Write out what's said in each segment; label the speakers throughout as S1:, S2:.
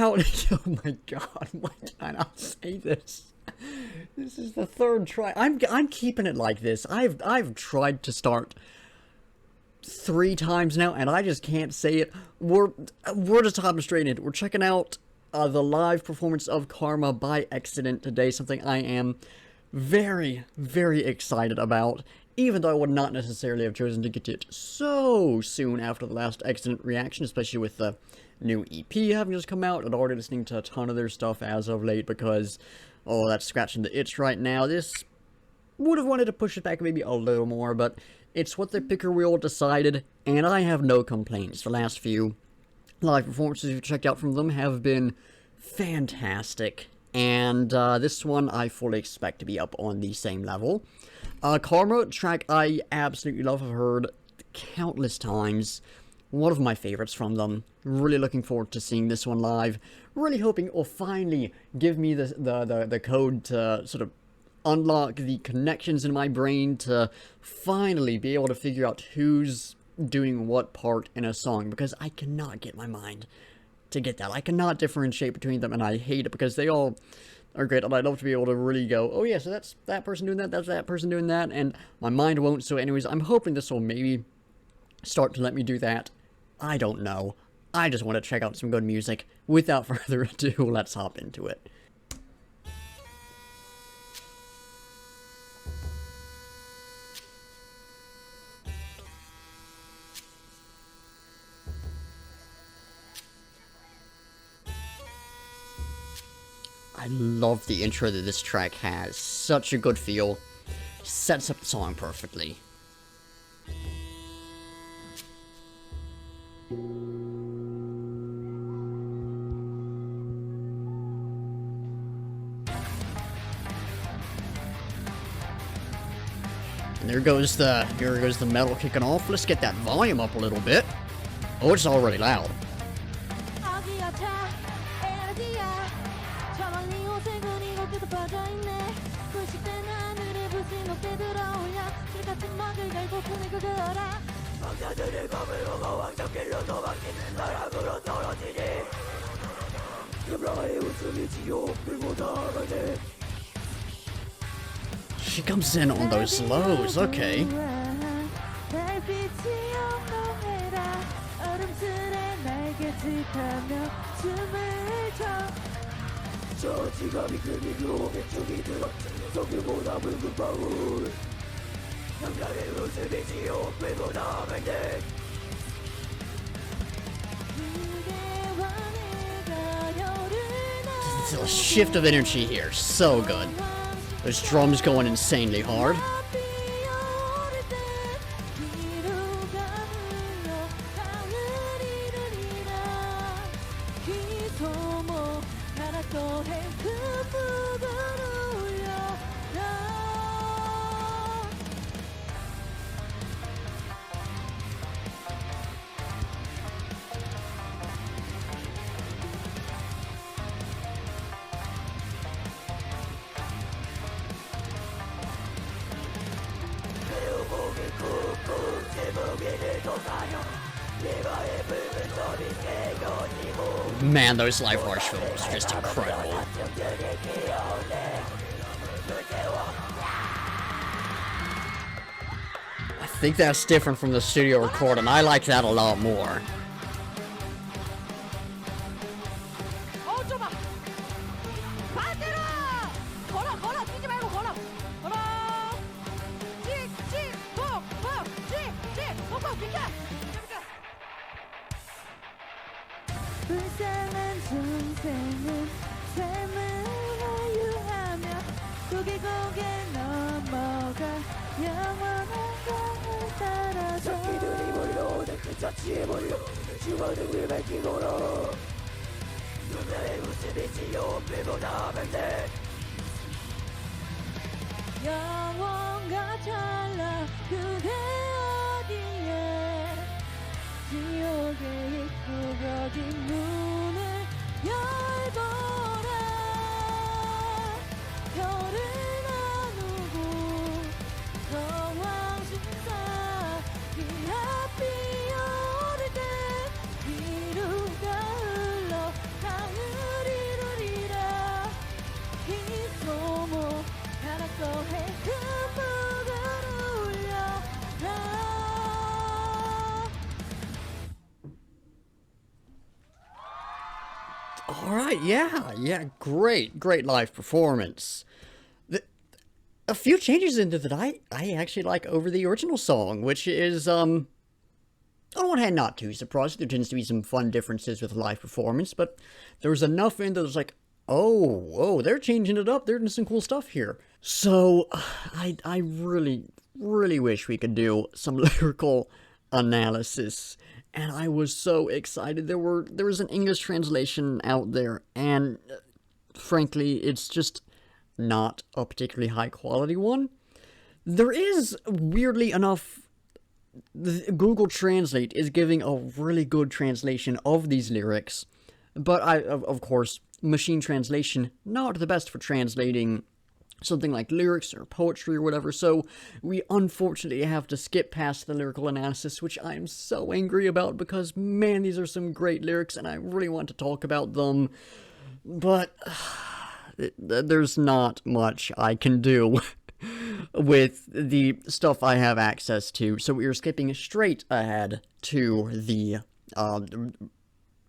S1: how, oh my god, why can I not say this? This is the third try. I'm keeping it like this. I've tried to start 3 times now, and I just can't say it. We're just hopping straight into it. We're checking out the live performance of Karma by Accident today, something I am very, very excited about, even though I would not necessarily have chosen to get it so soon after the last Accident reaction, especially with the new EP having just come out. I'd already listening to a ton of their stuff as of late because, oh, that's scratching the itch right now. This would have wanted to push it back maybe a little more, but it's what the picker wheel decided, and I have no complaints. The last few live performances you've checked out from them have been fantastic, and this one I fully expect to be up on the same level. Karma track I absolutely love. I've heard countless times. One of my favorites from them. Really looking forward to seeing this one live. Really hoping it will finally give me the code to sort of unlock the connections in my brain to finally be able to figure out who's doing what part in a song, because I cannot get my mind to get that. I cannot differentiate between them, and I hate it because they all are great, and I'd love to be able to really go, oh yeah, so that's that person doing that, that's that person doing that, and my mind won't. So anyways, I'm hoping this will maybe start to let me do that. I don't know. I just want to check out some good music. Without further ado, let's hop into it. I love the intro that this track has. Such a good feel. Sets up the song perfectly. And here goes the metal kicking off. Let's get that volume up a little bit. Oh, it's already loud. She comes in on those slows, okay. It's a shift of energy here, so good. Those drums going insanely hard. Man, those live harsh films are just incredible. I think that's different from the studio recording. I like that a lot more. Alright, yeah, great live performance. A few changes into that I actually like over the original song, which is, on one hand, not too surprising. There tends to be some fun differences with live performance, but there's enough in that it's like, oh, they're changing it up. They're doing some cool stuff here. So, I really wish we could do some lyrical analysis. And I was so excited. There was an English translation out there, and frankly, it's just not a particularly high quality one. There is, weirdly enough, Google Translate is giving a really good translation of these lyrics, but of course, machine translation, not the best for translating something like lyrics or poetry or whatever, so we unfortunately have to skip past the lyrical analysis, which I'm so angry about, because man, these are some great lyrics and I really want to talk about them, but there's not much I can do with the stuff I have access to, so we are skipping straight ahead to the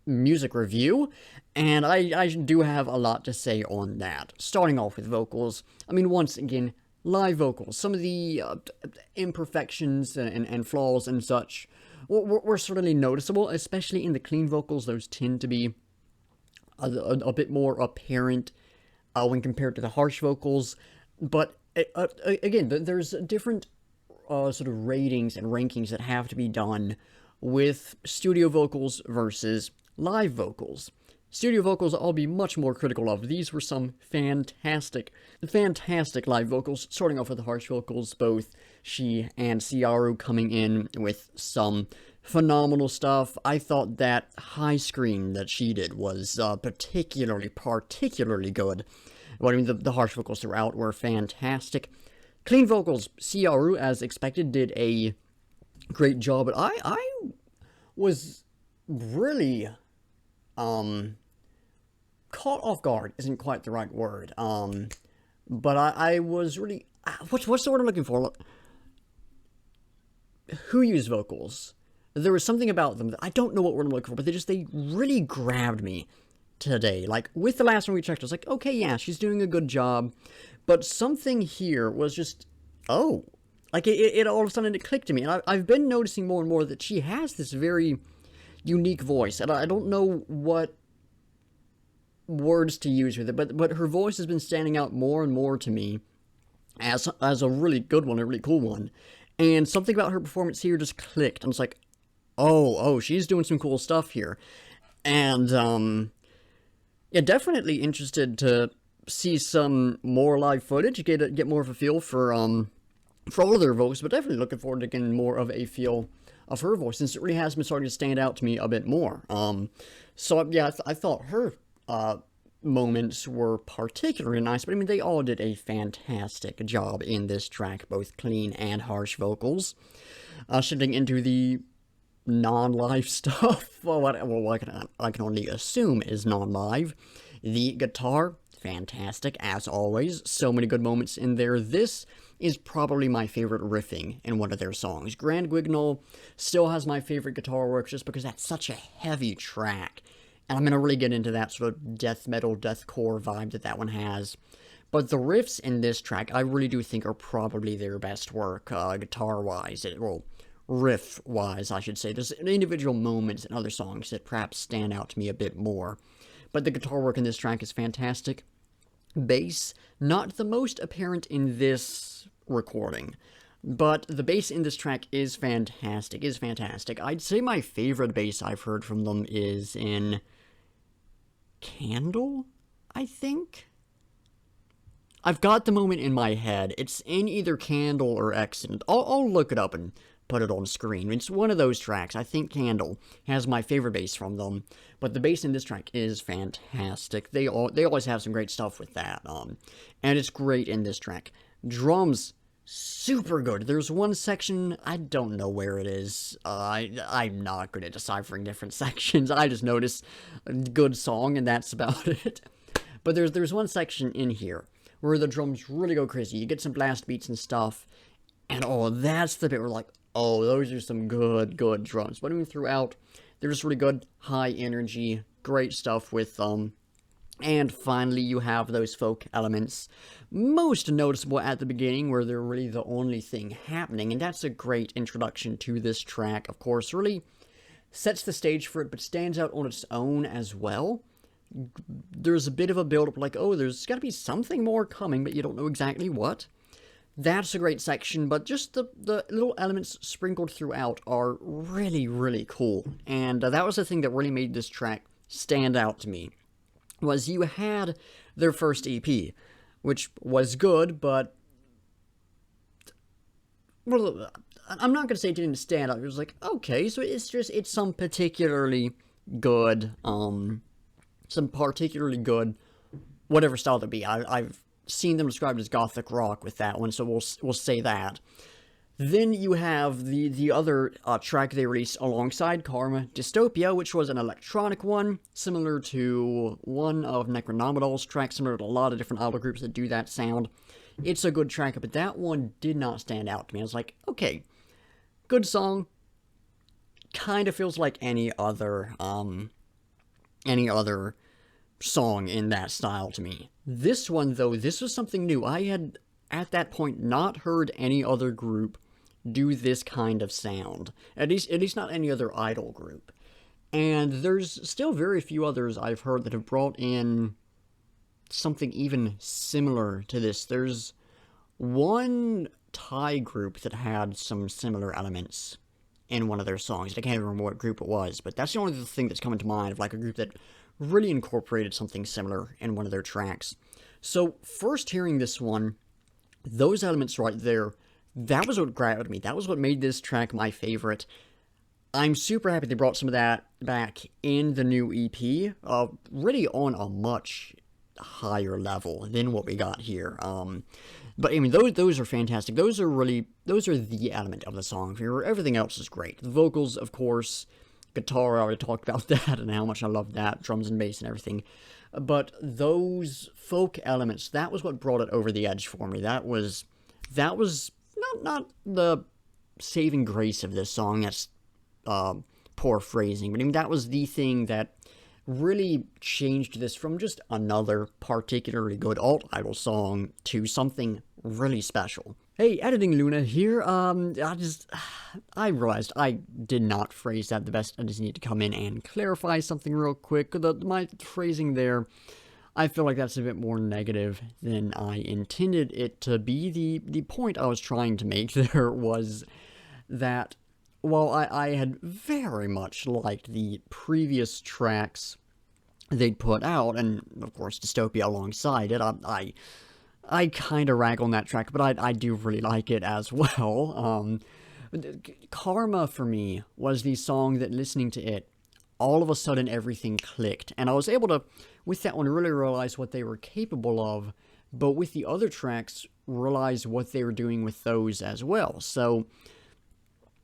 S1: music review, and I do have a lot to say on that. Starting off with vocals, I mean, once again, live vocals, some of the imperfections and flaws and such were certainly noticeable, especially in the clean vocals. Those tend to be a bit more apparent when compared to the harsh vocals, but again, there's different sort of ratings and rankings that have to be done with studio vocals versus live vocals. Studio vocals I'll be much more critical of. These were some fantastic live vocals, starting off with the harsh vocals, both she and Ciaru coming in with some phenomenal stuff. I thought that high scream that she did was particularly good. But I mean, the harsh vocals throughout were fantastic. Clean vocals, Ciaru, as expected, did a great job, but I was really caught off guard isn't quite the right word, but I was really, what's the word I'm looking for? Who used vocals? There was something about them that I don't know what word I'm looking for, but they really grabbed me today. Like, with the last one we checked, I was like, okay, yeah, she's doing a good job, but something here was just, oh, like, it all of a sudden it clicked to me, and I've been noticing more and more that she has this very unique voice, and I don't know what words to use with it, but her voice has been standing out more and more to me as a really good one, a really cool one, and something about her performance here just clicked, and it's like, oh, she's doing some cool stuff here, and, yeah, definitely interested to see some more live footage, get more of a feel for all of their voices, but definitely looking forward to getting more of a feel of her voice, since it really has been starting to stand out to me a bit more. So yeah, I thought her moments were particularly nice, but I mean, they all did a fantastic job in this track, both clean and harsh vocals. Shifting into the non-live stuff, well, I can only assume is non-live. The guitar, fantastic, as always. So many good moments in there. This is probably my favorite riffing in one of their songs. Grand Guignol still has my favorite guitar work just because that's such a heavy track. And I'm going to really get into that sort of death metal, deathcore vibe that one has. But the riffs in this track, I really do think are probably their best work, guitar-wise. Well, riff-wise, I should say. There's individual moments in other songs that perhaps stand out to me a bit more. But the guitar work in this track is fantastic. Bass, not the most apparent in this recording, but the bass in this track is fantastic, I'd say my favorite bass I've heard from them is in Candle, I think? I've got the moment in my head. It's in either Candle or Accident. I'll look it up and put it on screen. It's one of those tracks. I think Candle has my favorite bass from them, but the bass in this track is fantastic. They always have some great stuff with that, and it's great in this track. Drums, super good. There's one section, I don't know where it is. I'm not good at deciphering different sections. I just notice a good song, and that's about it. But there's one section in here where the drums really go crazy. You get some blast beats and stuff, and oh, that's the bit where like, oh, those are some good drums. But I mean, throughout, They're just really good, high energy, great stuff with them. And finally, you have those folk elements, most noticeable at the beginning, where they're really the only thing happening, and that's a great introduction to this track, of course. Really sets the stage for it, but stands out on its own as well. There's a bit of a build-up, like, oh, there's got to be something more coming, but you don't know exactly what. That's a great section, but just the little elements sprinkled throughout are really, really cool. And that was the thing that really made this track stand out to me. Was you had their first EP, which was good, but, well, I'm not going to say it didn't stand out. It was like, okay, so it's some particularly good, whatever style that be. I've seen them described as gothic rock with that one, so we'll say that. Then you have the other track they released alongside Karma, Dystopia, which was an electronic one, similar to one of Necronomidol's tracks, similar to a lot of different idol groups that do that sound. It's a good track, but that one did not stand out to me. I was like, okay, good song, kind of feels like any other song in that style to me. This one, though, this was something new. I had, at that point, not heard any other group do this kind of sound. At least not any other idol group. And there's still very few others I've heard that have brought in something even similar to this. There's one Thai group that had some similar elements in one of their songs. I can't remember what group it was, but that's the only thing that's coming to mind of like a group that really incorporated something similar in one of their tracks. So first hearing this one, those elements right there, that was what grabbed me. That was what made this track my favorite. I'm super happy they brought some of that back in the new EP, really on a much higher level than what we got here. But I mean, those are fantastic. Those are the element of the song. Everything else is great. The vocals, of course, guitar, I already talked about that and how much I love that, drums and bass and everything. But those folk elements, that was what brought it over the edge for me. That was not the saving grace of this song. That's poor phrasing, but I mean, that was the thing that really changed this from just another particularly good alt-idol song to something really special. Hey, Editing Luna here. I realized I did not phrase that the best. I just need to come in and clarify something real quick. My phrasing there, I feel like that's a bit more negative than I intended it to be. The point I was trying to make there was that while I had very much liked the previous tracks they'd put out, and of course Dystopia alongside it, I kind of rag on that track, but I do really like it as well. Karma, for me, was the song that, listening to it, all of a sudden everything clicked, and I was able to, with that one, really realize what they were capable of, but with the other tracks, realize what they were doing with those as well. So,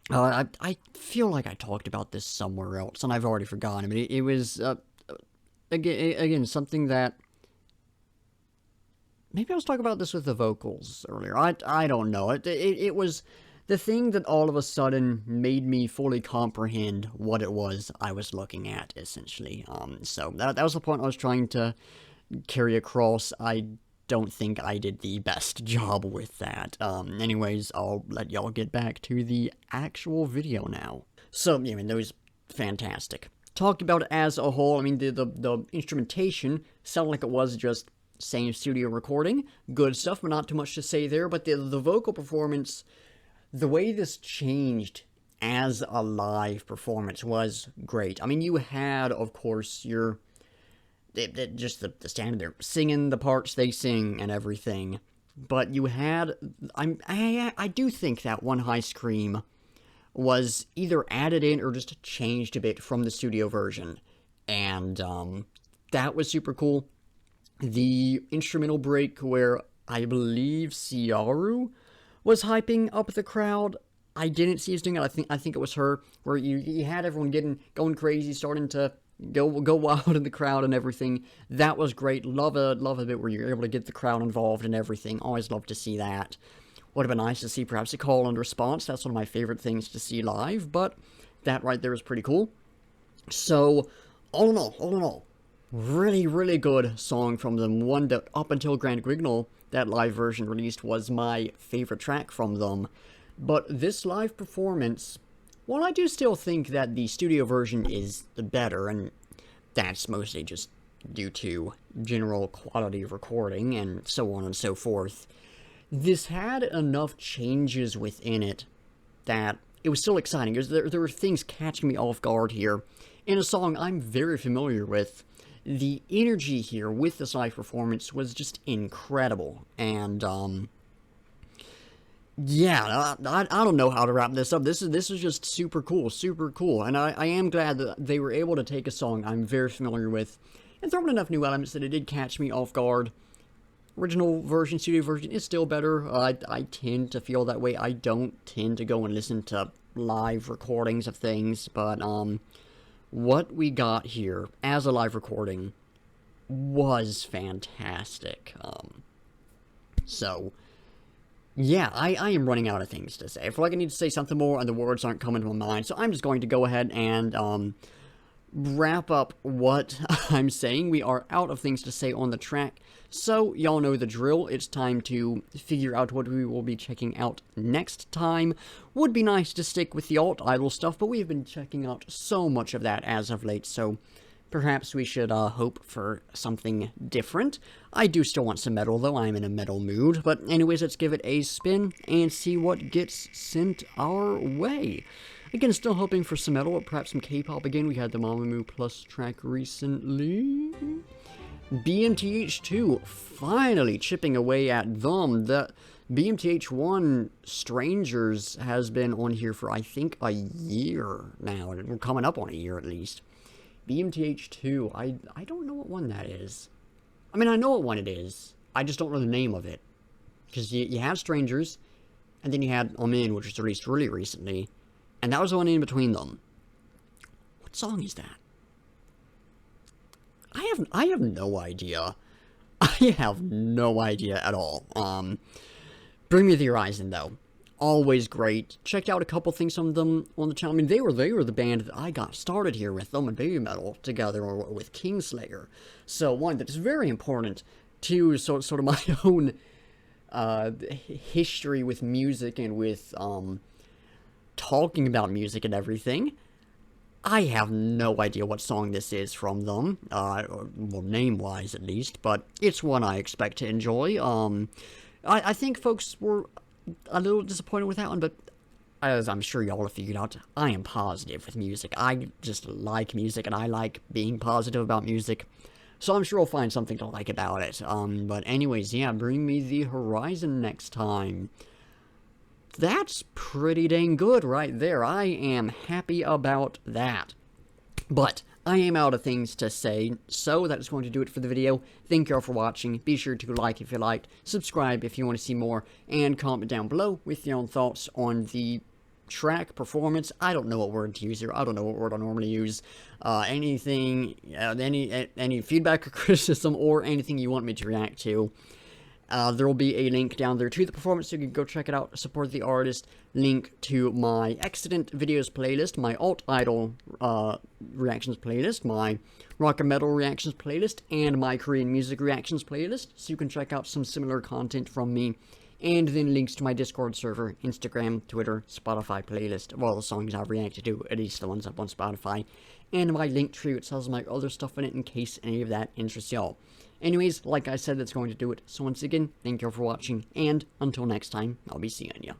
S1: I feel like I talked about this somewhere else, and I've already forgotten, but it was, again, something that, maybe I was talking about this with the vocals earlier, I don't know, it was the thing that all of a sudden made me fully comprehend what it was I was looking at, essentially. So that was the point I was trying to carry across. I don't think I did the best job with that. Anyways, I'll let y'all get back to the actual video now. So, I mean, that was fantastic. Talked about it as a whole, I mean, the instrumentation sounded like it was just same studio recording. Good stuff, but not too much to say there. But the vocal performance, the way this changed as a live performance was great. I mean, you had, of course, just the standard there, singing the parts they sing and everything. But you had, I do think that one high scream was either added in or just changed a bit from the studio version. And that was super cool. The instrumental break where I believe Ciaru was hyping up the crowd, I didn't see us doing it. I think it was her, where you had everyone going crazy, starting to go wild in the crowd and everything. That was great. Love a bit where you're able to get the crowd involved and everything. Always love to see that. Would have been nice to see perhaps a call and response. That's one of my favorite things to see live, but that right there is pretty cool. So, all in all, really, really good song from them. One that, up until Grand Grignal, that live version released, was my favorite track from them. But this live performance, well, I do still think that the studio version is the better, and that's mostly just due to general quality of recording and so on and so forth. This had enough changes within it that it was still exciting. There were things catching me off guard here. In a song I'm very familiar with, the energy here with this live performance was just incredible. And, yeah, I don't know how to wrap this up. This is just super cool, and I am glad that they were able to take a song I'm very familiar with and throw in enough new elements that it did catch me off guard. Original version, studio version is still better. I tend to feel that way. I don't tend to go and listen to live recordings of things, but what we got here as a live recording was fantastic. So, yeah, I am running out of things to say. I feel like I need to say something more and the words aren't coming to my mind, so I'm just going to go ahead and wrap up what I'm saying. We are out of things to say on the track, so y'all know the drill. It's time to figure out what we will be checking out next time. Would be nice to stick with the alt-idol stuff, but we've been checking out so much of that as of late, so perhaps we should hope for something different. I do still want some metal, though. I'm in a metal mood. But anyways, let's give it a spin and see what gets sent our way. Again, still hoping for some metal, or perhaps some K-pop again. We had the Mamamoo Plus track recently. BMTH2, finally chipping away at them. The BMTH1 Strangers has been on here for, I think, a year now. We're coming up on a year, at least. BMTH2, I don't know what one that is. I mean, I know what one it is. I just don't know the name of it. Because you had Strangers, and then you had Amen, which was released really recently. And that was the one in between them. What song is that? I have no idea. I have no idea at all. Bring Me the Horizon, though. Always great. Checked out a couple things from them on the channel. I mean, they were the band that I got started here with, them and Baby Metal together, or with Kingslayer. So one that's very important to sort of my own history with music and with talking about music and everything. I have no idea what song this is from them, well, name-wise at least, but it's one I expect to enjoy. I think folks were a little disappointed with that one, but as I'm sure y'all have figured out, I am positive with music. I just like music, and I like being positive about music, so I'm sure I'll find something to like about it. But anyways, yeah, Bring Me the Horizon next time. That's pretty dang good right there. I am happy about that. But I am out of things to say, so that is going to do it for the video. Thank you all for watching. Be sure to like if you liked, subscribe if you want to see more, and comment down below with your own thoughts on the track performance. I don't know what word to use here. I don't know what word I normally use. Anything, any feedback or criticism, or anything you want me to react to. There will be a link down there to the performance, so you can go check it out, support the artist, link to my Accident Videos playlist, my alt-idol reactions playlist, my rock and metal reactions playlist, and my Korean music reactions playlist, so you can check out some similar content from me, and then links to my Discord server, Instagram, Twitter, Spotify playlist of all the songs I've reacted to, at least the ones up on Spotify, and my link tree, which has my other stuff in it in case any of that interests y'all. Anyways, like I said, that's going to do it. So once again, thank you all for watching, and until next time, I'll be seeing ya.